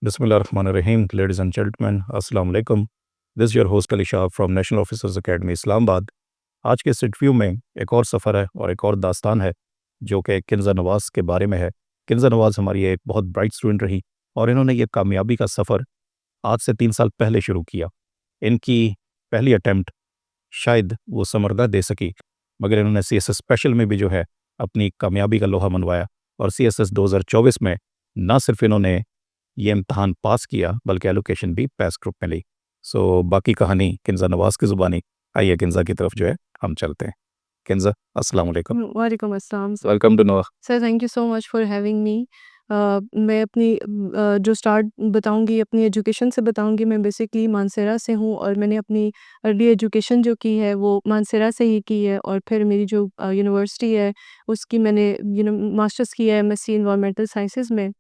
Bismillahirrahmanirrahim. Ladies and gentlemen, Assalamu alaikum. This is your host Ali Shah from National Officers Academy Islamabad. आज के इस interview में एक और सफ़र है और एक और दास्तान है जो कि किन्ज़ा नवाज़ के बारे में है। किन्ज़ा नवाज़ हमारी एक बहुत ब्राइट स्टूडेंट रही और इन्होंने ये कामयाबी का सफ़र आज से 3 साल पहले शुरू किया। इनकी पहली अटैम्प्ट शायद वो समरदा दे सकी, मगर इन्होंने CSS स्पेशल में भी जो है अपनी कामयाबी का लोहा मनवाया और CSS 2024 में ना सिर्फ इन्होंने ये इम्तहान पास किया बल्कि एलोकेशन भी पास ग्रुप में ली। सो बाकी कहानी किन्ज़ा नवाज़ की ज़ुबानी। आइए किन्ज़ा की तरफ जो है हम चलते हैं। किन्ज़ा, अस्सलाम वालेकुम। वालेकुम अस्सलाम। वेलकम टू नोआ। Sir thank you so much for having me. मैं अपनी जो स्टार्ट बताऊंगी अपनी एजुकेशन से बताऊंगी। मैं बेसिकली मानसेरा से हूँ और मैंने अपनी अर्ली एजुकेशन जो की है वो मानसेरा से ही की है और फिर मेरी जो यूनिवर्सिटी है उसकी मैंने मास्टर्स किया है MSc इन्वायरमेंटल साइंसेज में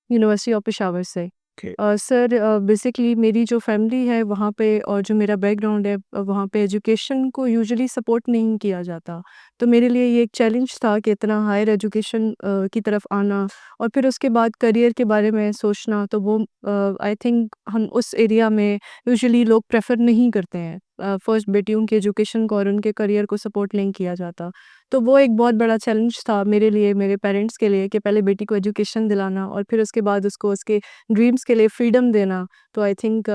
यूनिवर्सिटी ऑफ पेशावर से। Okay. सर बेसिकली मेरी जो फैमिली है वहाँ पे और जो मेरा बैकग्राउंड है वहाँ पे एजुकेशन को यूजुअली सपोर्ट नहीं किया जाता। तो मेरे लिए ये एक चैलेंज था कि इतना हायर एजुकेशन की तरफ आना और फिर उसके बाद करियर के बारे में सोचना, तो वो आई थिंक हम उस एरिया में यूजुअली लोग प्रेफर नहीं करते हैं। फर्स्ट बेटियों के एजुकेशन को और उनके करियर को सपोर्ट नहीं किया जाता। तो वो एक बहुत बड़ा चैलेंज था मेरे लिए, मेरे पेरेंट्स के लिए, कि पहले बेटी को एजुकेशन दिलाना और फिर उसके बाद उसको उसके ड्रीम्स के लिए फ्रीडम देना। तो आई थिंक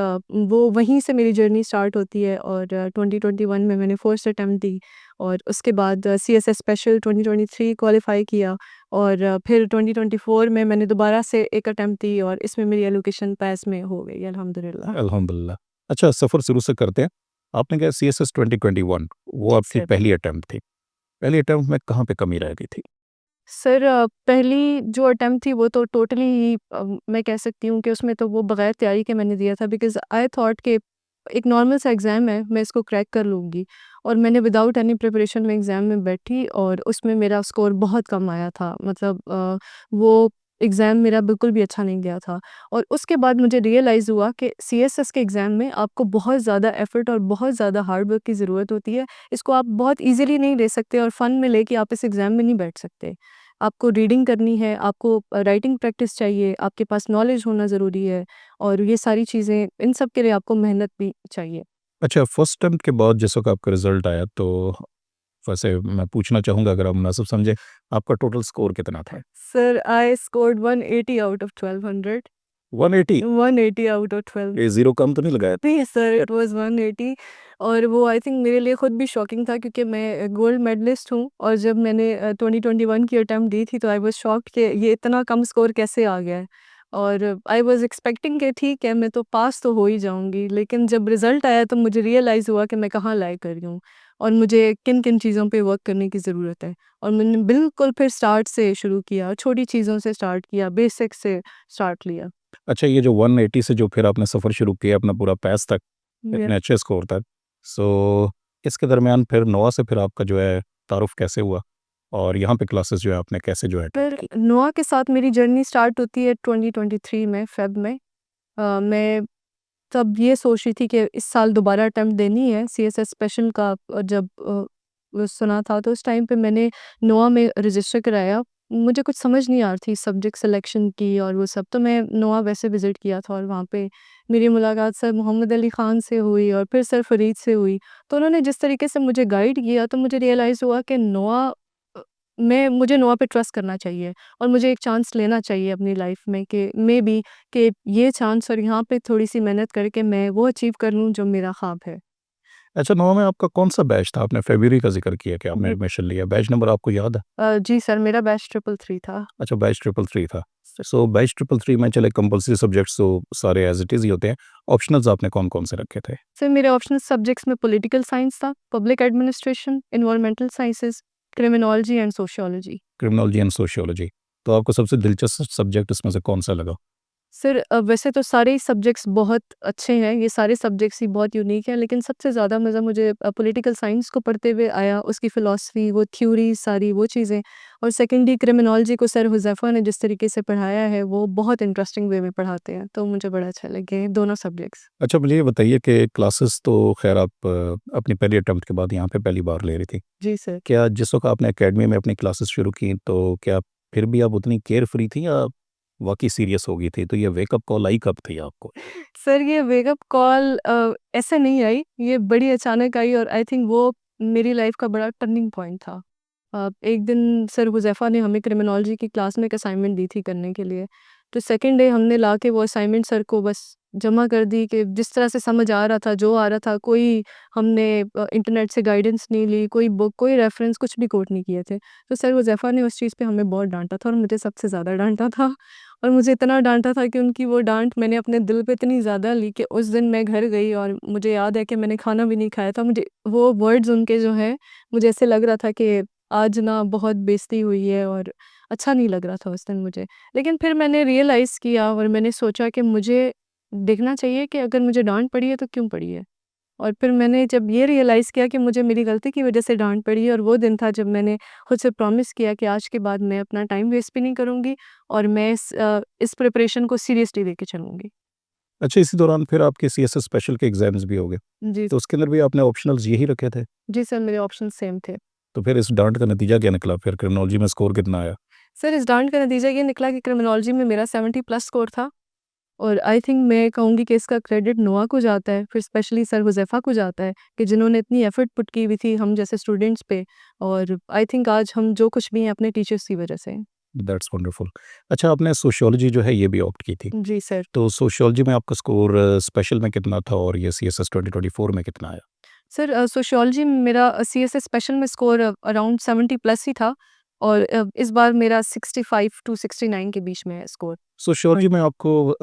वो वहीं से मेरी जर्नी स्टार्ट होती है और 2021 में मैंने फर्स्ट अटैम्प्ट दी और उसके बाद CSS स्पेशल 2023 क्वालिफाई किया और फिर 2024 में मैंने दोबारा से एक अटैम्प्ट दी और इसमें मेरी एलोकेशन पास में हो गई अल्हम्दुलिल्लाह। अल्हम्दुलिल्लाह। अच्छा, सफ़र शुरू से करते हैं। आपने कहा CSS 2021 वो जी आपकी सर। पहली अटैम्प्ट थी। पहली अटैम्प्ट में कहाँ पे कमी रह गई थी? सर पहली जो अटेम्प्ट थी वो तो टोटली ही मैं कह सकती हूँ कि उसमें तो वो बगैर तैयारी के मैंने दिया था, बिकॉज़ आई थॉट कि एक नॉर्मल सा एग्ज़ाम है, मैं इसको क्रैक कर लूँगी। और मैंने विदाउट एनी प्रिपरेशन में एग्ज़ाम में बैठी और उसमें मेरा स्कोर बहुत कम आया था। मतलब वो एग्ज़ाम मेरा बिल्कुल भी अच्छा नहीं गया था। और उसके बाद मुझे रियलाइज़ हुआ कि CSS के एग्ज़ाम में आपको बहुत ज़्यादा एफ़र्ट और बहुत ज़्यादा हार्ड वर्क की ज़रूरत होती है। इसको आप बहुत ईज़िली नहीं ले सकते और फ़न में लेके आप इस एग्ज़ाम में नहीं बैठ सकते। आपको रीडिंग करनी है, आपको राइटिंग प्रैक्टिस चाहिए, आपके पास नॉलेज होना ज़रूरी है और ये सारी चीज़ें, इन सब के लिए आपको मेहनत भी चाहिए। अच्छा, फर्स्ट अटेम्प्ट के बाद जिस वक़्त आपका रिज़ल्ट आया तो वैसे मैं पूछना चाहूँगा, अगर आप मुनासिब समझें, आपका टोटल स्कोर कितना था? Sir I scored 180 out of 1200। 180? 180 out of 12। ये ज़ीरो कम तो नहीं लगाया? नहीं सर, इट वाज़ 180। और वो आई थिंक मेरे लिए खुद भी शॉकिंग था क्योंकि मैं गोल्ड मेडलिस्ट हूँ और जब मैंने 2021 की अटेम्प्ट दी थी तो आई वाज़ शॉक्ड कि ये इतना कम स्कोर कैसे आ गया है। और आई वाज़ एक्सपेक्टिंग कि ठीक है मैं तो पास तो हो ही जाऊँगी, लेकिन जब रिज़ल्ट आया तो मुझे रियलाइज़ हुआ कि मैं कहाँ लैग कर रही हूँ और मुझे किन-किन चीज़ों पे वर्क करने की ज़रूरत है। और मैंने बिल्कुल फिर स्टार्ट से शुरू किया, छोटी चीज़ों से स्टार्ट किया, बेसिक से स्टार्ट लिया। अच्छा, ये जो 180 से जो फिर आपने सफ़र शुरू किया अपना पूरा पैस तक, या इतने अच्छे स्कोर तक, सो इसके दरमियान फिर नोआ से फिर आपका जो है तारुफ़ कैसे हुआ? और यहाँ पे क्लासेस जो है आपने कैसे जो है अटेंड फिर की? नोआ के साथ मेरी जर्नी स्टार्ट होती है 2023 में फ़ेब में। मैं तब ये सोच रही थी कि इस साल दोबारा अटेम्प्ट देनी है CSS स्पेशल का। जब वो सुना था तो उस टाइम पे मैंने नोआ में रजिस्टर कराया। मुझे कुछ समझ नहीं आ रही थी सब्जेक्ट सिलेक्शन की और वो सब, तो मैं नोआ वैसे विज़िट किया था और वहाँ पे मेरी मुलाकात सर मोहम्मद अली ख़ान से हुई और फिर सर फ़रीद से हुई। तो उन्होंने जिस तरीके से मुझे गाइड किया तो मुझे रियलाइज़ हुआ कि नोआ मैं मुझे नोआ पे ट्रस्ट करना चाहिए और मुझे एक चांस लेना चाहिए अपनी लाइफ में कि मे बी कि ये चांस और यहाँ पे थोड़ी-सी मेहनत करके मैं वो अचीव कर लूँ जो मेरा ख़्वाब है। अच्छा, नोआ में आपका कौन-सा बैच था? आपने फ़रवरी का ज़िक्र किया कि आपने जी। एडमिशन लिया, बैच नंबर आपको याद है? जी सर, मेरा बैच 333 था। अच्छा, बैच 333 था। सो बैच 333 में चले कंपल्सरी सब्जेक्ट्स तो सारे एज़ इट इज़ ही होते हैं, ऑप्शनल्स आपने कौन-कौन से रखे थे? सर मेरे ऑप्शनल सब्जेक्ट्स में पॉलिटिकल साइंस था, public administration, environmental sciences, criminology and sociology. Criminology and sociology. तो आपको सबसे दिलचस्प सब्जेक्ट इसमें से कौन-सा लगा? सर वैसे तो सारे ही सब्जेक्ट्स बहुत अच्छे हैं, ये सारे सब्जेक्ट्स ही बहुत यूनिक हैं, लेकिन सबसे ज़्यादा मज़ा मुझे पॉलिटिकल साइंस को पढ़ते हुए आया, उसकी फ़िलॉसफ़ी, वो थ्योरी सारी वो चीज़ें। और सेकेंडली क्रिमिनोलॉजी को सर हुज़ैफ़ा ने जिस तरीके से पढ़ाया है, वो बहुत इंटरेस्टिंग वे में पढ़ाते हैं, तो मुझे बड़ा अच्छा लगे दोनों सब्जेक्ट्स। अच्छा, मुझे ये बताइए कि क्लासेस तो ख़ैर आप अपनी पहली अटेम्प्ट के बाद यहाँ पे पहली बार ले रही थी। जी सर। क्या जिस वक़्त आपने अकेडमी में अपनी क्लासेस शुरू की, तो क्या फिर भी आप उतनी केयर फ्री थी या वाक़ई सीरियस हो गई थी, तो ये वेकअप कॉल आई कब थी आपको? सर ये वेकअप कॉल ऐसे नहीं आई, ये बड़ी अचानक आई और आई थिंक वो मेरी लाइफ़ का बड़ा टर्निंग पॉइंट था। एक दिन सर हुज़ैफ़ा ने हमें क्रिमिनोलॉजी की क्लास में एक असाइनमेंट दी थी करने के लिए। तो सेकंड डे हमने लाके वो असाइनमेंट सर को बस जमा कर दी कि जिस तरह से समझ आ रहा था, जो आ रहा था, कोई हमने इंटरनेट से गाइडेंस नहीं ली, कोई बुक, कोई रेफ़रेंस कुछ भी कोट नहीं किए थे। तो सर हुज़ैफ़ा ने उस चीज़ पे हमें बहुत डाँटा था और मुझे सबसे ज़्यादा डाँटा था। और मुझे इतना डाँटा था कि उनकी वो डाँट मैंने अपने दिल पे इतनी ज़्यादा ली कि उस दिन मैं घर गई और मुझे याद है कि मैंने खाना भी नहीं खाया था। मुझे वो वर्ड्स उनके जो हैं, मुझे ऐसे लग रहा था कि आज ना बहुत बेइज़्ज़ती हुई है और अच्छा नहीं लग रहा था उस दिन मुझे। लेकिन फिर मैंने रियलाइज़ किया और मैंने सोचा कि मुझे देखना चाहिए कि अगर मुझे डाँट पड़ी है तो क्यों पड़ी है? और फिर मैंने जब ये रियलाइज़ किया कि मुझे मेरी गलती की वज़ह से डाँट पड़ी है और वो दिन था जब मैंने खुद से प्रॉमिस किया कि आज के बाद मैं अपना टाइम वेस्ट भी नहीं करूँगी और मैं इस प्रिपरेशन को सीरियसली लेके चलूँगी। अच्छा, इसी दौरान फिर आपके सीएसएस स्पेशल के एग्ज़ाम्स भी हो गए, जी, तो उसके अंदर भी आपने ऑप्शनल्स यही रखे थे? जी सर मेरे ऑप्शन सेम थे। तो फिर इस डाँट का नतीजा क्या निकला? फिर क्रिमिनोलॉजी में स्कोर कितना आया? सर इस डाँट का नतीजा ये निकला कि क्रिमिनोलॉजी में मेरा 70 प्लस स्कोर था और आई थिंक मैं कहूँगी कि इसका क्रेडिट नोआ को जाता है, फिर स्पेशली सर हुज़ैफ़ा को जाता है कि जिन्होंने इतनी एफ़र्ट पुट की हुई थी हम जैसे स्टूडेंट्स पे और आई थिंक आज हम जो कुछ भी हैं अपने टीचर्स की वज़ह से हैं। That's wonderful. अच्छा, आपने सोशियोलॉजी जो है ये भी ऑप्ट की थी, जी सर। तो सोशियोलॉजी में आपका स्कोर स्पेशल में कितना था और ये सीएसएस 2024 में कितना आया? सर सोशियोलॉजी में मेरा सीएसएस स्पेशल में स्कोर अराउंड 70 प्लस ही था और इस बार मेरा 65 टू 69 के बीच में है स्कोर। सोशियोलॉजी में आपको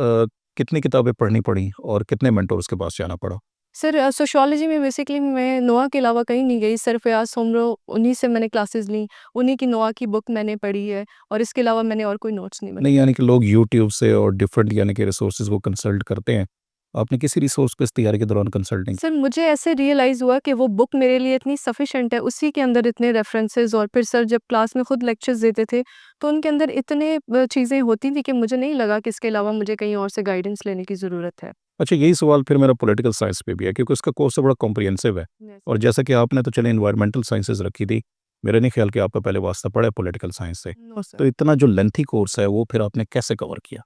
कितनी किताबें पढ़नी पड़ी और कितने मेंटोर्स के पास जाना पड़ा? सर सोशियोलॉजी में बेसिकली मैं नोआ के अलावा कहीं नहीं गई, सर फयाज़ सोमरो उन्हीं से मैंने क्लासेस ली, उन्हीं की नोआ की बुक मैंने पढ़ी है और इसके अलावा मैंने और कोई नोट्स नहीं नहीं, बनाए। यानी कि लोग यूट्यूब से और डिफरेंट यानी कि रिसोर्सेज़ को कंसल्ट करते हैं। आपने किसी रिसोर्स को इस तैयारी के दौरान कंसल्ट नहीं सर मुझे ऐसे रियलाइज़ हुआ कि वो बुक मेरे लिए इतनी सफिशिएंट है, उसी के अंदर इतने रेफरेंसेस और फिर सर जब क्लास में खुद लेक्चर्स देते थे, तो उनके अंदर इतने चीज़ें होती थी कि मुझे नहीं लगा कि इसके अलावा मुझे कहीं और से गाइडेंस लेने की ज़रूरत है। अच्छा, यही सवाल फिर मेरा पॉलिटिकल साइंस पे भी है क्योंकि उसका कोर्स तो बड़ा कॉम्प्रिहेंसिव है यस। और जैसा कि आपने तो चलिए एनवायरमेंटल साइंसेज़ रखी थी, मेरा नहीं ख्याल कि आपका पहले वास्ता पड़ा है पॉलिटिकल साइंस से। No sir. तो इतना जो लेंथी कोर्स है वो फिर आपने कैसे कवर किया?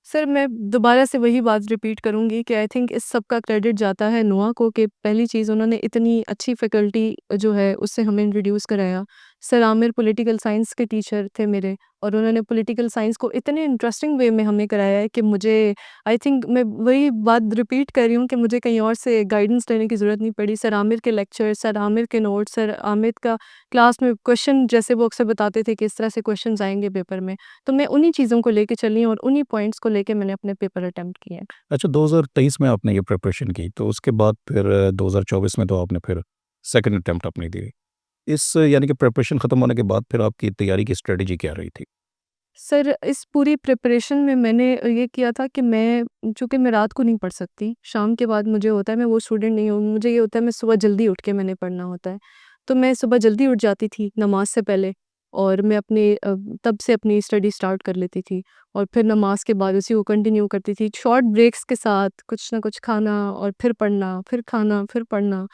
सर मैं दोबारा से वही बात रिपीट करूँगी कि आई थिंक इस सब का क्रेडिट जाता है नोआ को कि पहली चीज़ उन्होंने इतनी अच्छी फैकल्टी जो है उससे हमें इंट्रोड्यूस कराया। सर आमिर पॉलिटिकल साइंस के टीचर थे मेरे और उन्होंने पॉलिटिकल साइंस को इतने इंटरेस्टिंग वे में हमें कराया है कि मुझे आई थिंक मैं वही बात रिपीट कर रही हूँ कि मुझे कहीं और से गाइडेंस लेने की ज़रूरत नहीं पड़ी। सर आमिर के लेक्चर, सर आमिर के नोट्स, सर आमिर का क्लास में क्वेश्चन जैसे वो अक्सर बताते थे कि इस तरह से क्वेश्चंस आएँगे पेपर में। तो मैं उन्हीं चीज़ों को लेके चली और उन्हीं पॉइंट्स को लेके मैंने अपने पेपर अटेम्प्ट किए हैं। अच्छा, 2023 में आपने ये प्रिपरेशन की, तो उसके बाद फिर 2024 में तो आपने फिर सेकंड अटेम्प्ट अपनी दी। इस यानी कि प्रिपरेशन खत्म होने के बाद फिर आपकी तैयारी की स्ट्रेटजी क्या रही थी? सर इस पूरी प्रिपरेशन में मैंने ये किया था कि मैं चूँकि मैं रात को नहीं पढ़ सकती, शाम के बाद मुझे होता है मैं वो स्टूडेंट नहीं हूँ, मुझे ये होता है मैं सुबह जल्दी उठ के मैंने पढ़ना होता है। तो मैं सुबह जल्दी उठ जाती थी नमाज़ से पहले और मैं अपने तब से अपनी स्टडी स्टार्ट कर लेती थी और फिर नमाज़ के बाद उसी को कंटिन्यू करती थी। शॉर्ट ब्रेक्स के साथ कुछ ना कुछ खाना और फिर पढ़ना, फिर खाना, फिर पढ़ना।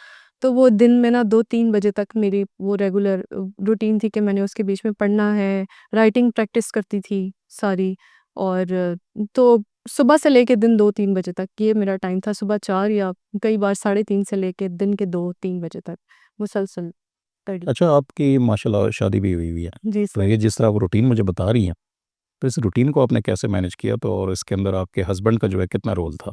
तो वो दिन में ना 2-3 बजे तक मेरी वो रेगुलर रूटीन थी कि मैंने उसके बीच में पढ़ना है, राइटिंग प्रैक्टिस करती थी सारी और तो सुबह से लेके दिन 2-3 बजे तक ये मेरा टाइम था। सुबह 4 या कई बार 3:30 से लेके दिन के 2-3 बजे तक मुसलसल स्टडी। अच्छा, आपकी माशाल्लाह शादी भी हुई हुई है, जी तो सर। ये जिस तरह आप रूटीन मुझे बता रही हैं, तो इस रूटीन को आपने कैसे मैनेज किया? तो और इसके अंदर आपके हस्बैंड का जो है कितना रोल था?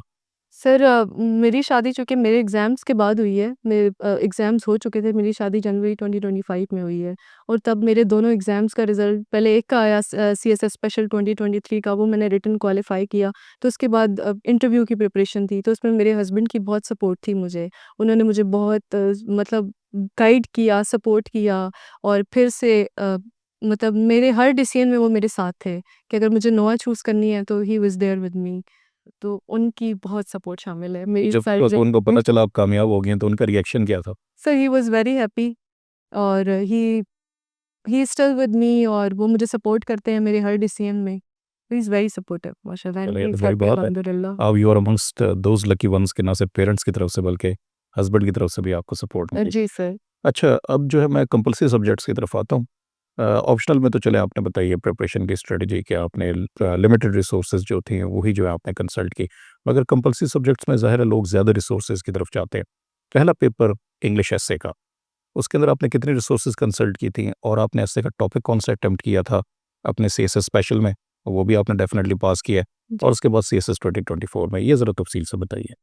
सर मेरी शादी चूँकि मेरे एग्ज़ाम्स के बाद हुई है, मेरे एग्ज़ाम्स हो चुके थे, मेरी शादी जनवरी 2025 में हुई है और तब मेरे दोनों एग्ज़ाम्स का रिज़ल्ट पहले एक का आया सीएसएस स्पेशल 2023 का, वो मैंने रिटन क्वालीफ़ाई किया। तो उसके बाद इंटरव्यू की प्रिपरेशन थी, तो उसमें मेरे हस्बैंड की बहुत सपोर्ट थी मुझे। उन्होंने मुझे बहुत मतलब गाइड किया, सपोर्ट किया और फिर से मतलब मेरे हर डिसीज़न में वो मेरे साथ थे कि अगर मुझे नोआ चूज़ करनी है तो he was there with me. तो उनकी बहुत सपोर्ट शामिल है मेरी जब साइड से। उनको पता चला आप कामयाब हो गई हैं, तो उनका रिएक्शन क्या था? सो ही वाज़ वेरी हैप्पी और he is still with me और वो मुझे सपोर्ट करते हैं मेरे हर डिसीजन में। ही इज़ वेरी सपोर्टिव माशाल्लाह एंड चलिए, ही ये तो इज़ बड़ी हैप्पी बात है। अल्हम्दुलिल्लाह। अब you are amongst those lucky ones कि ना सिर्फ पेरेंट्स की तरफ से बल्कि हस्बैंड की तरफ से भी आपको सपोर्ट मिली। जी सर। अच्छा, अब जो है मैं कंपल्सरी सब्जेक्ट्स की तरफ आता हूँ। ऑप्शनल में तो चले आपने बताई है प्रिपरेशन की स्ट्रेटजी कि आपने लिमिटेड रिसोर्सेज जो थी वही जो है आपने कंसल्ट की, मगर कंपल्सरी सब्जेक्ट्स में ज़ाहिर है लोग ज़्यादा रिसोर्सेज की तरफ जाते हैं। पहला पेपर इंग्लिश एस्से का, उसके अंदर आपने कितनी रिसोर्सेज कंसल्ट की थी और आपने एस्से का टॉपिक कौन सा अटेम्प्ट किया था अपने सीएसएस स्पेशल में, वो भी आपने डेफिनेटली पास किया है, और जी। उसके बाद सीएसएस 2024 में, ये ज़रा तफसील से बताइए।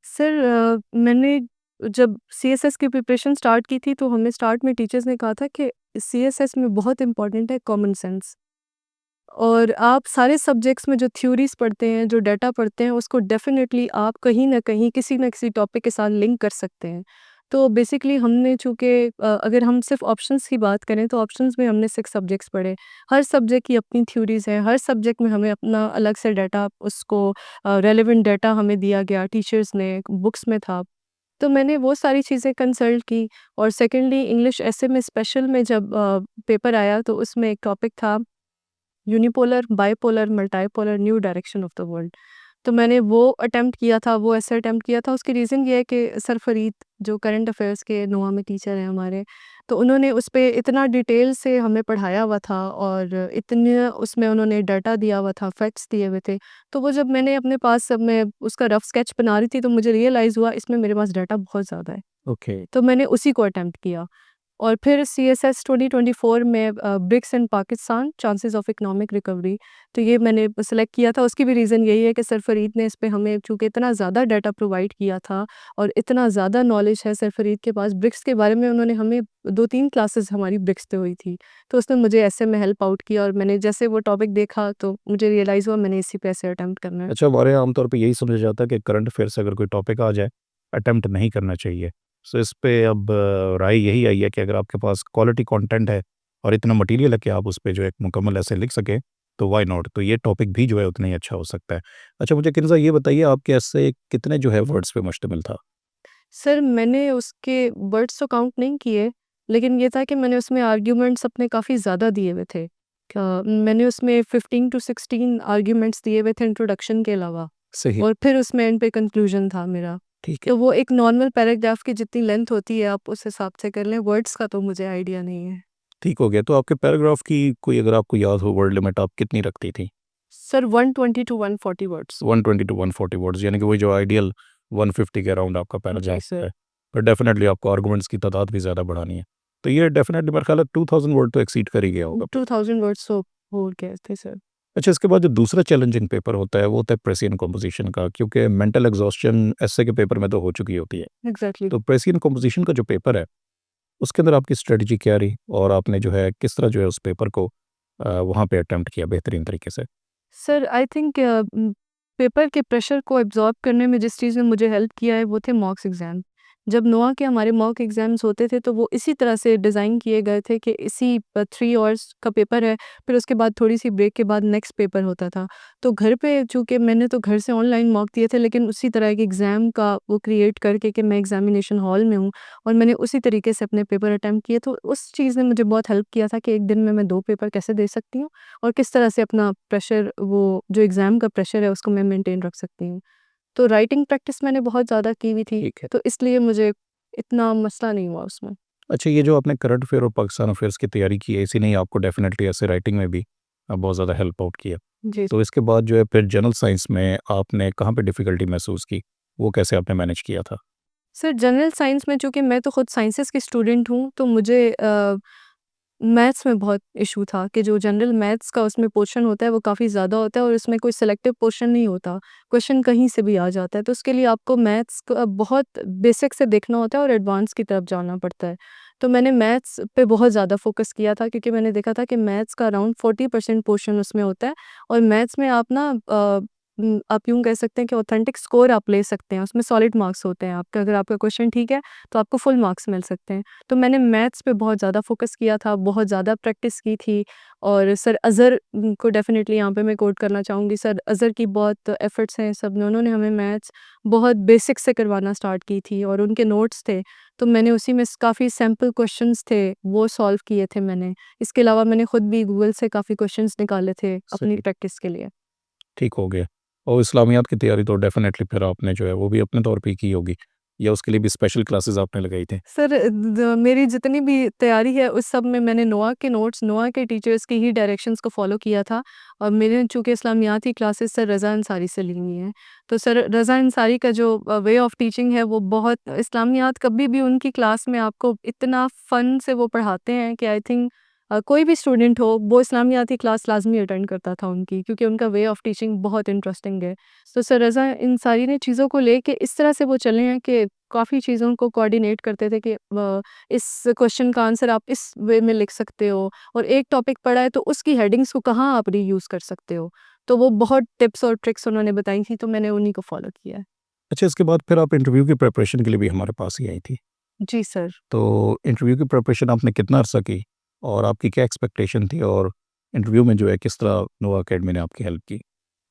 सर मैंने जब सीएसएस की प्रिपरेशन स्टार्ट की थी तो हमें स्टार्ट में टीचर्स ने कहा था कि सीएसएस में बहुत इम्पोर्टेंट है कॉमन सेंस। और आप सारे सब्जेक्ट्स में जो थ्योरीज़ पढ़ते हैं, जो डाटा पढ़ते हैं, उसको डेफ़िनेटली आप कहीं न कहीं, किसी न किसी टॉपिक के साथ लिंक कर सकते हैं। तो बेसिकली हमने चूँकि अगर हम सिर्फ़ ऑप्शंस की बात करें, तो ऑप्शंस में हमने 6 सब्जेक्ट्स पढ़े। हर सब्जेक्ट की अपनी थ्योरीज़ हैं, हर सब्जेक्ट में हमें अपना अलग से डाटा उसको रेलेवेंट डाटा हमें दिया गया, टीचर्स ने, बुक्स में था। तो मैंने वो सारी चीज़ें कंसल्ट की। और सेकेंडली इंग्लिश एसे में स्पेशल में जब पेपर आया, तो उसमें एक टॉपिक था unipolar, bipolar, multipolar, new direction of the world. तो मैंने वो अटेम्प्ट किया था, वो ऐसे अटेम्प्ट किया था। उसकी रीज़न ये है कि सर फरीद जो करंट अफ़ेयर्स के नोआ में टीचर हैं हमारे, तो उन्होंने उस पे इतना डिटेल से हमें पढ़ाया हुआ था और इतने उसमें उन्होंने डाटा दिया हुआ था, फैक्ट्स दिए हुए थे। तो वो जब मैंने अपने पास सब मैं उसका रफ़ स्केच बना रही थी, तो मुझे रियलाइज़ हुआ इसमें मेरे पास डाटा बहुत ज़्यादा है। ओके। तो मैंने उसी को अटेम्प्ट किया। और फिर सीएसएस 2024 में BRICS and Pakistan chances of economic recovery, तो ये मैंने सेलेक्ट किया था। उसकी भी रीज़न यही है कि सर फरीद ने इस पे हमें चूँकि इतना ज़्यादा डाटा प्रोवाइड किया था और इतना ज़्यादा नॉलेज है सर फरीद के पास ब्रिक्स के बारे में। उन्होंने हमें 2-3 क्लासेस हमारी ब्रिक्स पे हुई थी, तो उसने मुझे ऐसे में हेल्प आउट किया और मैंने जैसे वो टॉपिक देखा तो मुझे रियलाइज़ हुआ मैंने इसी पे ऐसे अटेम्प्ट करना है। अच्छा, हमारे यहाँ आमतौर पे यही समझा जाता है कि करंट अफेयर से अगर कोई टॉपिक आ जाए, अटेम्प्ट नहीं करना चाहिए। सो इस पे अब राय यही आई है कि अगर आपके पास क्वालिटी कंटेंट है और इतना मटेरियल है कि आप उस पे जो है एक मुकम्मल ऐसे लिख सकें, तो व्हाई नॉट? तो ये टॉपिक भी जो है उतना ही अच्छा हो सकता है। अच्छा, मुझे किन्ज़ा ये बताइए आपके ऐसे कितने जो है वर्ड्स पे मुश्तमिल था? सर मैंने उसके वर्ड्स तो काउंट नहीं किए, लेकिन ये था कि मैंने उसमें आर्ग्यूमेंट्स अपने काफ़ी ज़्यादा दिए हुए थे। मैंने उसमें 15 टू 16 आर्ग्यूमेंट्स दिए हुए थे इंट्रोडक्शन के अलावा, सही, और फिर उसमें एंड पे कंक्लूजन था मेरा। ठीक है। तो वो एक नॉर्मल पैराग्राफ की जितनी लेंथ होती है आप उस हिसाब से कर लें, वर्ड्स का तो मुझे आइडिया नहीं है। ठीक हो गया। तो आपके पैराग्राफ की कोई अगर आपको याद हो वर्ड लिमिट आप कितनी रखती थी? Sir 120 to 140 words. 120 to 140 words, यानी कि वही जो आइडियल 150 के अराउंड आपका जी पैराग्राफ सर। है। पर डेफ़िनेटली आपको आर्गुमेंट्स की तादाद भी ज़्यादा बढ़ानी है। तो ये डेफ़िनेटली मेरा ख़्याल है 2000 वर्ड तो एक्सीड कर ही गया होगा। 2000 वर्ड्स तो हो गए थे सर। अच्छा, इसके बाद जो दूसरा चैलेंजिंग पेपर होता है वो होता है प्रेसियन कंपोज़िशन का, क्योंकि मेंटल एग्ज़ॉस्शन एस्से के पेपर में तो हो चुकी होती है। एग्ज़ैक्टली। तो प्रेसियन कंपोज़िशन का जो पेपर है, उसके अंदर आपकी स्ट्रैटेजी क्या रही और आपने जो है किस तरह जो है उस पेपर को वहाँ पे अटेम्प्ट किया बेहतरीन तरीके से? सर आई थिंक पेपर के प्रेशर को एब्ज़ॉर्ब करने में जिस चीज़ ने मुझे हेल्प किया है वो थे मॉक्स एग्ज़ाम। जब नोआ के हमारे मॉक एग्ज़ाम्स होते थे तो वो इसी तरह से डिज़ाइन किए गए थे कि इसी 3 आवर्स का पेपर है, फिर उसके बाद थोड़ी-सी ब्रेक के बाद नेक्स्ट पेपर होता था। तो घर पे चूँकि मैंने तो घर से ऑनलाइन मॉक दिए थे, लेकिन उसी तरह के एग्ज़ाम का वो क्रिएट करके कि मैं एग्ज़ामिनेशन हॉल में हूँ और मैंने उसी तरीके से अपने पेपर अटेम्प्ट किए। तो उस चीज़ ने मुझे बहुत हेल्प किया था कि एक दिन में मैं 2 पेपर कैसे दे सकती हूँ और किस तरह से अपना प्रेशर, वो जो एग्ज़ाम का प्रेशर है उसको मैं मेंटेन रख सकती हूँ। तो राइटिंग प्रैक्टिस मैंने बहुत ज़्यादा की हुई थी, ठीक है। तो इसलिए मुझे इतना मसला नहीं हुआ उसमें। अच्छा, ये जो आपने करंट अफ़ेयर और पाकिस्तान अफ़ेयर्स की तैयारी की है, इसी ने ही आपको डेफ़िनेटली ऐसे राइटिंग में भी बहुत ज़्यादा हेल्प आउट किया। जी। तो इसके बाद जो है फिर जनरल साइंस में आपने कहाँ पे डिफ़िकल्टी महसूस की? वो कैसे आपने मैनेज किया था? सर जनरल साइंस में चूँकि मैं तो खुद साइंसेज़ की स्टूडेंट हूँ, तो मुझे मैथ्स में बहुत इशू था कि जो जनरल मैथ्स का उसमें पोर्शन होता है वो काफ़ी ज़्यादा होता है और उसमें कोई सिलेक्टिव पोर्शन नहीं होता, क्वेश्चन कहीं से भी आ जाता है। तो उसके लिए आपको मैथ्स का बहुत बेसिक से देखना होता है और एडवांस की तरफ जाना पड़ता है। तो मैंने मैथ्स पे बहुत ज़्यादा फ़ोकस किया था क्योंकि मैंने देखा था कि मैथ्स का अराउंड 40% पोर्शन उसमें होता है और मैथ्स में आप ना आप यूँ कह सकते हैं कि ऑथेंटिक स्कोर आप ले सकते हैं, उसमें सॉलिड मार्क्स होते हैं आपके। अगर आपका क्वेश्चन ठीक है, तो आपको फुल मार्क्स मिल सकते हैं। तो मैंने मैथ्स पे बहुत ज़्यादा फ़ोकस किया था, बहुत ज़्यादा प्रैक्टिस की थी और सर अज़हर को डेफ़िनेटली यहाँ पे मैं कोट करना चाहूँगी। सर अज़हर की बहुत एफ़र्ट्स हैं सब में, उन्होंने हमें मैथ्स बहुत बेसिक से करवाना स्टार्ट की थी और उनके नोट्स थे, तो मैंने उसी में काफ़ी सैंपल क्वेश्चंस थे, वो सॉल्व किए थे मैंने। इसके अलावा मैंने खुद भी गूगल से काफ़ी क्वेश्चंस निकाले थे अपनी सही, प्रैक्टिस के लिए। ठीक हो गया। और इस्लामियात की तैयारी तो डेफ़िनेटली फिर आपने जो है वो भी अपने तौर पे ही की होगी। या उसके लिए भी स्पेशल क्लासेस आपने लगाई थी? सर मेरी जितनी भी तैयारी है उस सब में मैंने नोआ के नोट्स, नोआ के टीचर्स की ही डायरेक्शंस को फॉलो किया था। और मैंने चूँकि इस्लामियात की क्लासेस सर रज़ा अंसारी से ली हुई हैं। तो सर रज़ा अंसारी का जो वे ऑफ टीचिंग है वो बहुत, इस्लामियात कभी भी उनकी क्लास में आपको इतना फ़न से वो पढ़ाते हैं कि आई थिंक कोई भी स्टूडेंट हो वो इस्लामियात की क्लास लाज़मी अटेंड करता था उनकी, क्योंकि उनका वे ऑफ टीचिंग बहुत इंटरेस्टिंग है। तो सर रज़ा अंसारी ने चीज़ों को लेके इस तरह से वो चले हैं कि काफ़ी चीज़ों को कोऑर्डिनेट करते थे कि इस क्वेश्चन का आंसर आप इस वे में लिख सकते हो, और एक टॉपिक पढ़ा है तो उसकी हेडिंग्स को कहाँ आप रीयूज़ कर सकते हो। तो वो बहुत टिप्स और ट्रिक्स उन्होंने बताई थी, तो मैंने उन्हीं को फॉलो किया है। अच्छा, इसके बाद फिर आप इंटरव्यू की प्रिपरेशन के लिए भी हमारे पास ही आई थी। जी सर। तो इंटरव्यू की प्रिपरेशन आपने कितना अर्सा की और आपकी क्या एक्सपेक्टेशन थी, और इंटरव्यू में जो है किस तरह नोवा अकेडमी ने आपकी हेल्प की?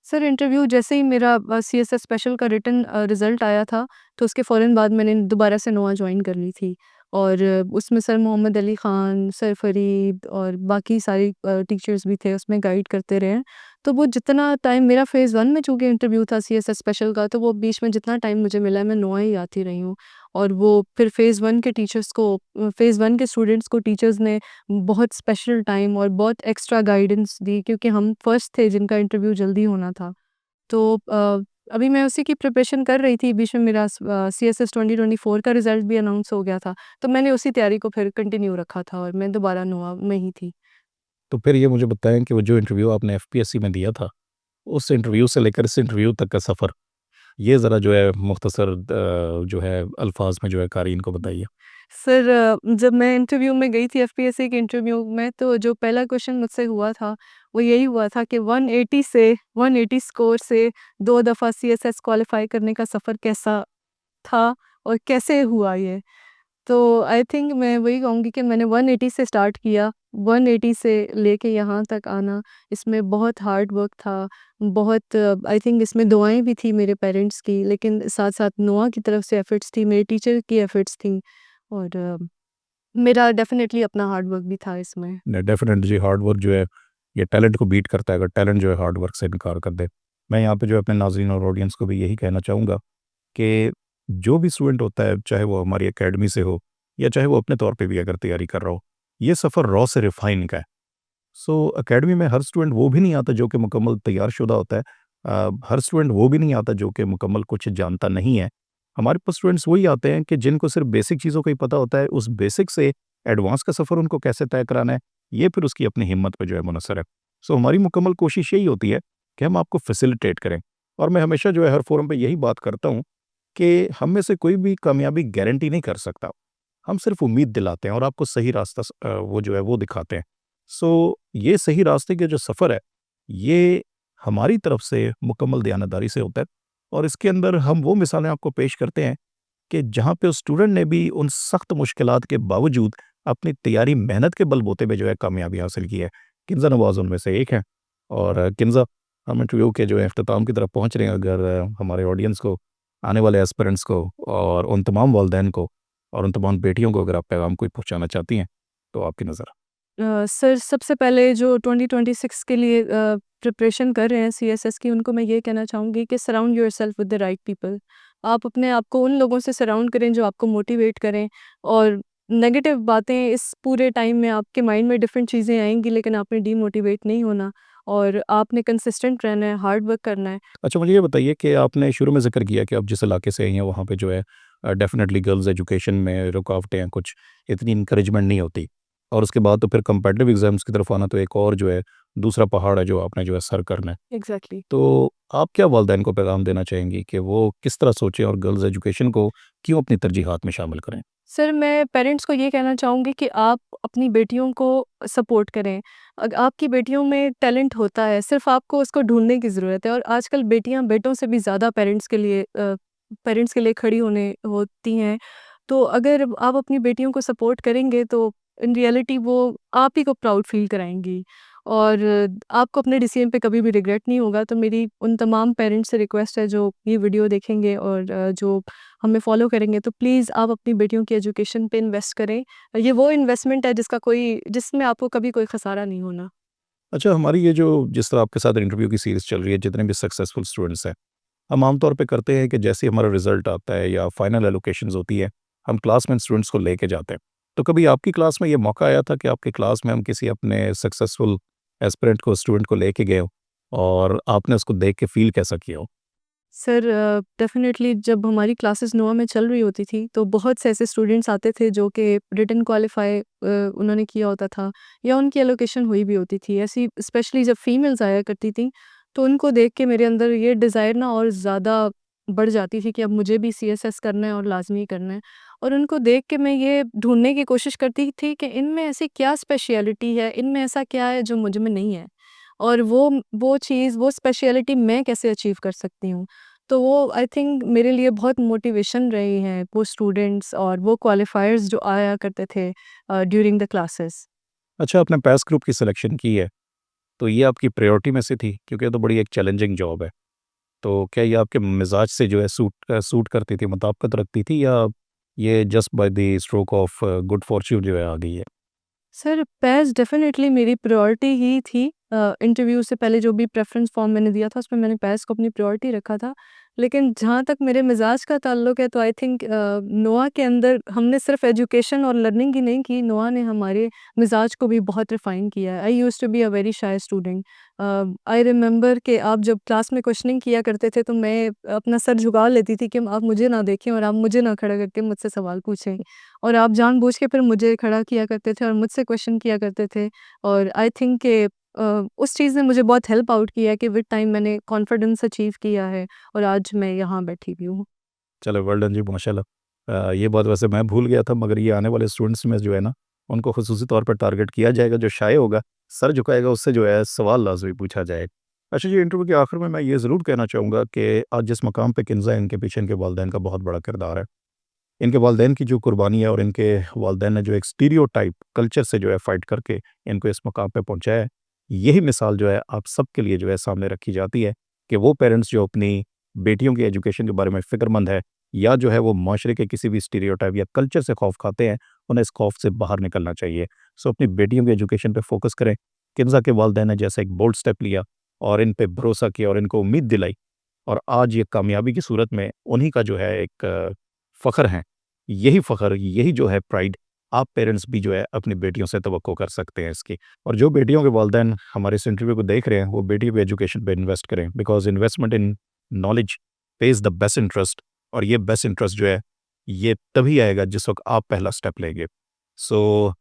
सर इंटरव्यू जैसे ही मेरा सीएसएस स्पेशल का रिटन रिज़ल्ट आया था, तो उसके फ़ौरन बाद मैंने दोबारा से नोआ जॉइन कर ली थी। और उसमें सर मोहम्मद अली ख़ान, सर फ़रीद और बाकी सारी टीचर्स भी थे, उसमें गाइड करते रहे हैं। तो वो जितना टाइम मेरा फ़ेज़ 1 में चूँकि इंटरव्यू था सीएसएस स्पेशल का, तो वो बीच में जितना टाइम मुझे मिला है, मैं नोआ ही आती रही हूँ। और वो फिर फ़ेज़ 1 के टीचर्स को फ़ेज़ 1 के स्टूडेंट्स को टीचर्स ने बहुत स्पेशल टाइम और बहुत एक्स्ट्रा गाइडेंस दी, क्योंकि हम फर्स्ट थे जिनका इंटरव्यू जल्दी होना था। तो अभी मैं उसी की प्रिपरेशन कर रही थी, बीच में मेरा सीएसएस 2024 का रिज़ल्ट भी अनाउंस हो गया था, तो मैंने उसी तैयारी को फिर कंटिन्यू रखा था और मैं दोबारा नोआ में ही थी। तो फिर ये मुझे बताएँ कि वो जो इंटरव्यू आपने एफपीएससी में दिया था, उस इंटरव्यू से लेकर इस इंटरव्यू तक का सफ़र, ये ज़रा जो है मुख्तसर जो है अल्फ़ाज़ में जो है क़ारीन को बताइए। सर जब मैं इंटरव्यू में गई थी एफपीएससी के इंटरव्यू में, तो जो पहला क्वेश्चन मुझसे हुआ था, वो यही हुआ था कि 180 स्कोर से 2 दफ़ा सीएसएस क्वालीफाई करने का सफ़र कैसा था और कैसे हुआ ये? तो आई थिंक मैं वही कहूँगी कि मैंने 180 से स्टार्ट किया, 180 से लेके यहाँ तक आना, इसमें बहुत हार्ड वर्क था, बहुत आई थिंक इसमें दुआएँ भी थी मेरे पेरेंट्स की, लेकिन साथ-साथ नोआ की तरफ से एफर्ट्स थी, मेरे टीचर की एफर्ट्स थी, और मेरा डेफ़िनेटली अपना हार्ड वर्क भी था इसमें। डेफ़िनेटली जी, हार्ड वर्क जो है ये टैलेंट को बीट करता है, अगर टैलेंट जो है हार्ड वर्क से इनकार कर दे। मैं यहाँ पे जो है अपने नाज़रीन और ऑडियंस को भी यही कहना चाहूँगा कि जो भी स्टूडेंट होता है, चाहे वो हमारी एकेडमी से हो या चाहे वो अपने तौर पे भी अगर तैयारी कर रहा हो, ये सफ़र रॉ से रिफ़ाइन का है। सो एकेडमी में हर स्टूडेंट वो भी नहीं आता जो कि मुकम्मल तैयारशुदा होता है। हर स्टूडेंट वो भी नहीं आता जो कि मुकम्मल कुछ जानता नहीं है। हमारे पास स्टूडेंट्स वही आते हैं कि जिनको सिर्फ़ बेसिक चीज़ों का ही पता होता है, उस बेसिक से एडवांस का सफ़र उनको कैसे तय कराना है, ये फिर उसकी अपनी हिम्मत पे जो है मुनहसर है। सो हमारी मुकम्मल कोशिश यही होती है कि हम आपको फ़ैसिलिटेट करें, और मैं हमेशा जो है हर फ़ोरम पे यही बात करता हूँ कि हम में से कोई भी कामयाबी गारंटी नहीं कर सकता। हम सिर्फ़ उम्मीद दिलाते हैं और आपको सही रास्ता वो जो है वो दिखाते हैं। सो ये सही रास्ते का जो सफ़र है, ये हमारी तरफ से मुकम्मल दयानतदारी से होता है, और इसके अंदर हम वो मिसालें आपको पेश करते हैं कि जहाँ पे उस स्टूडेंट ने भी उन सख्त मुश्किलात के बावजूद अपनी तैयारी मेहनत के बलबूते पे जो है कामयाबी हासिल की है। किन्ज़ा नवाज़ उनमें से एक हैं। और किन्ज़ा, हम इंटरव्यू के जो है इख्तिताम की तरफ पहुँच रहे हैं। अगर हमारे ऑडियंस को, आने वाले एस्पिरेंट्स को और उन तमाम वालिदैन को और उन तमाम बेटियों को अगर आप पैगाम कोई पहुँचाना चाहती हैं, तो आपकी नज़र? सर सबसे पहले जो 2026 के लिए प्रिपरेशन कर रहे हैं सीएसएस की, उनको मैं ये कहना चाहूँगी कि surround yourself with the right people. आप अपने आप को उन लोगों से सराउंड करें जो आपको मोटिवेट करें, और नेगेटिव बातें इस पूरे टाइम में आपके माइंड में डिफरेंट चीज़ें आएँगी, लेकिन आपने डीमोटिवेट नहीं होना, और आपने कंसिस्टेंट रहना है, हार्ड वर्क करना है। अच्छा, मुझे ये बताइए कि आपने शुरू में ज़िक्र किया कि आप जिस इलाके से आई हैं वहाँ पे जो है डेफ़िनेटली गर्ल्स एजुकेशन में रुकावटें हैं कुछ, इतनी एनकरेजमेंट नहीं होती, और उसके बाद तो फिर कॉम्पिटिटिव एग्ज़ाम्स की तरफ आना तो एक और जो है दूसरा पहाड़ है जो आपने जो है सर करना है। एग्ज़ैक्टली। तो आप क्या वालिदैन को पैगाम देना चाहेंगी कि वो किस तरह सोचें और गर्ल्स एजुकेशन को क्यों अपनी तरजीहात में शामिल करें? सर मैं पेरेंट्स को ये कहना चाहूँगी कि आप अपनी बेटियों को सपोर्ट करें। आपकी बेटियों में टैलेंट होता है, सिर्फ़ आपको उसको ढूँढने की ज़रूरत है, और आजकल बेटियाँ बेटों से भी ज़्यादा पेरेंट्स के लिए खड़ी होने होती हैं। तो अगर आप अपनी बेटियों को सपोर्ट करेंगे, तो इन रियलिटी वो आप ही को प्राउड फ़ील कराएँगी, और आपको अपने डिसीज़न पे कभी भी रिग्रेट नहीं होगा। तो मेरी उन तमाम पेरेंट्स से रिक्वेस्ट है जो ये वीडियो देखेंगे और जो हमें फॉलो करेंगे, तो प्लीज़ आप अपनी बेटियों की एजुकेशन पे इन्वेस्ट करें। ये वो इन्वेस्टमेंट है जिसमें आपको कभी कोई खसारा नहीं होना। अच्छा, हमारी ये जो जिस तरह आपके साथ इंटरव्यू की सीरीज़ चल रही है, जितने भी सक्सेसफुल स्टूडेंट्स हैं, हम आमतौर पे करते हैं कि जैसे ही हमारा रिजल्ट आता है या फाइनल एलोकेशंस होती है, हम क्लास में स्टूडेंट्स को लेके जाते हैं। तो कभी आपकी क्लास में ये मौका आया था कि आपकी क्लास में हम किसी अपने सक्सेसफुल एस्पिरेंट को, स्टूडेंट को लेके गए हों और आपने उसको देख के फ़ील कैसा किया हो? सर डेफ़िनेटली जब हमारी क्लासेस नोआ में चल रही होती थी, तो बहुत से ऐसे स्टूडेंट्स आते थे जो कि रिटन क्वालीफ़ाई उन्होंने किया होता था या उनकी एलोकेशन हुई भी होती थी। ऐसी स्पेशली जब फीमेल्स आया करती थीं, तो उनको देख के मेरे अंदर ये डिज़ायर ना और ज़्यादा बढ़ जाती थी कि अब मुझे भी सीएसएस करना है और लाज़मी करना है। और उनको देख के मैं ये ढूँढने की कोशिश करती थी कि इनमें ऐसी क्या स्पेशलिटी है, इनमें ऐसा क्या है जो मुझ में नहीं है? और वो चीज़, वो स्पेशलिटी मैं कैसे अचीव कर सकती हूँ? तो वो आई थिंक मेरे लिए बहुत मोटिवेशन रही हैं, वो स्टूडेंट्स और वो क्वालिफ़ायर्स जो आया करते थे ड्यूरिंग द क्लासेस। अच्छा, आपने पेस ग्रुप की सिलेक्शन की है, तो ये आपकी प्रायोरिटी में से थी? क्योंकि ये तो बड़ी एक चैलेंजिंग जॉब है। तो क्या ये आपके मिज़ाज से जो है सूट करती थी, मुताबिकत रखती थी, या ये just by the stroke of good Fortune जो है आ गई है? सर पैस डेफ़िनेटली मेरी प्रायोरिटी ही थी। इंटरव्यू से पहले जो भी प्रेफ़रेंस फ़ॉर्म मैंने दिया था उसमें मैंने पैस को अपनी प्रायोरिटी रखा था। लेकिन जहाँ तक मेरे मिज़ाज का ताल्लुक है तो आई थिंक नोआ के अंदर हमने सिर्फ़ एजुकेशन और लर्निंग ही नहीं की, नोआ ने हमारे मिज़ाज को भी बहुत रिफ़ाइन किया है। I used to be a very shy student. I remember कि आप जब क्लास में क्वेश्चनिंग किया करते थे तो मैं अपना सर झुका लेती थी कि आप मुझे ना देखें और आप मुझे ना खड़ा करके मुझसे सवाल पूछें। और आप जानबूझ के फिर मुझे खड़ा किया करते थे और मुझसे क्वेश्चन किया करते थे। और आई थिंक कि उस चीज़ ने मुझे बहुत हेल्प आउट किया है कि विद टाइम मैंने कॉन्फिडेंस अचीव किया है और आज मैं यहाँ बैठी भी हूँ। चलो, वेल डन जी, माशाल्लाह। ये बात वैसे मैं भूल गया था, मगर ये आने वाले स्टूडेंट्स में जो है ना, उनको खुसूसी तौर पर टारगेट किया जाएगा। जो शाय होगा, सर झुकाएगा, उससे जो है सवाल लाज़मी पूछा जाएगा। अच्छा जी, इंटरव्यू के आखिर में मैं ये ज़रूर कहना चाहूँगा कि आज जिस मकाम पे किन्ज़ा है, इनके पीछे इनके वालिदैन का बहुत बड़ा किरदार है। इनके वालिदैन की जो कुर्बानी है और इनके वालिदैन ने जो एक स्टीरियोटाइप कल्चर से जो है फ़ाइट करके इनको इस मकाम पे पहुँचाया है, यही मिसाल जो है आप सबके लिए जो है सामने रखी जाती है कि वो पेरेंट्स जो अपनी बेटियों की एजुकेशन के बारे में फ़िक्रमंद है, या जो है वो माशरे के किसी भी स्टीरियोटाइप या कल्चर से खौफ़ खाते हैं, उन्हें इस खौफ़ से बाहर निकलना चाहिए। सो अपनी बेटियों की एजुकेशन पे फ़ोकस करें। किन्ज़ा के वालिदैन ने जैसा एक बोल्ड स्टेप लिया और इन पे भरोसा किया और इनको उम्मीद दिलाई, और आज ये कामयाबी की सूरत में उन्हीं का जो है एक फ़ख्र है। यही फ़ख्र, यही जो है प्राइड, आप पेरेंट्स भी जो है अपनी बेटियों से तवक्को कर सकते हैं इसकी। और जो बेटियों के वालिदैन हमारे इस इंटरव्यू को देख रहे हैं, वो बेटियों की एजुकेशन पे इन्वेस्ट करें, because investment in knowledge pays the best interest. और ये बेस्ट इंटरेस्ट जो है, ये तभी आएगा जिस वक़्त आप पहला स्टेप लेंगे। सो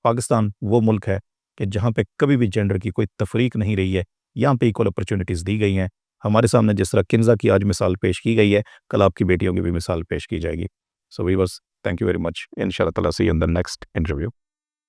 पाकिस्तान वो मुल्क है कि जहाँ पे कभी भी जेंडर की कोई तफ़रीक नहीं रही है, यहाँ पे इक्वल अपॉर्च्युनिटीज़ दी गई हैं। हमारे सामने जिस तरह किन्ज़ा की आज मिसाल पेश की गई है, कल आपकी बेटियों की भी मिसाल पेश की जाएगी। So viewers, thank you very much. Inshallah, see you in the next interview.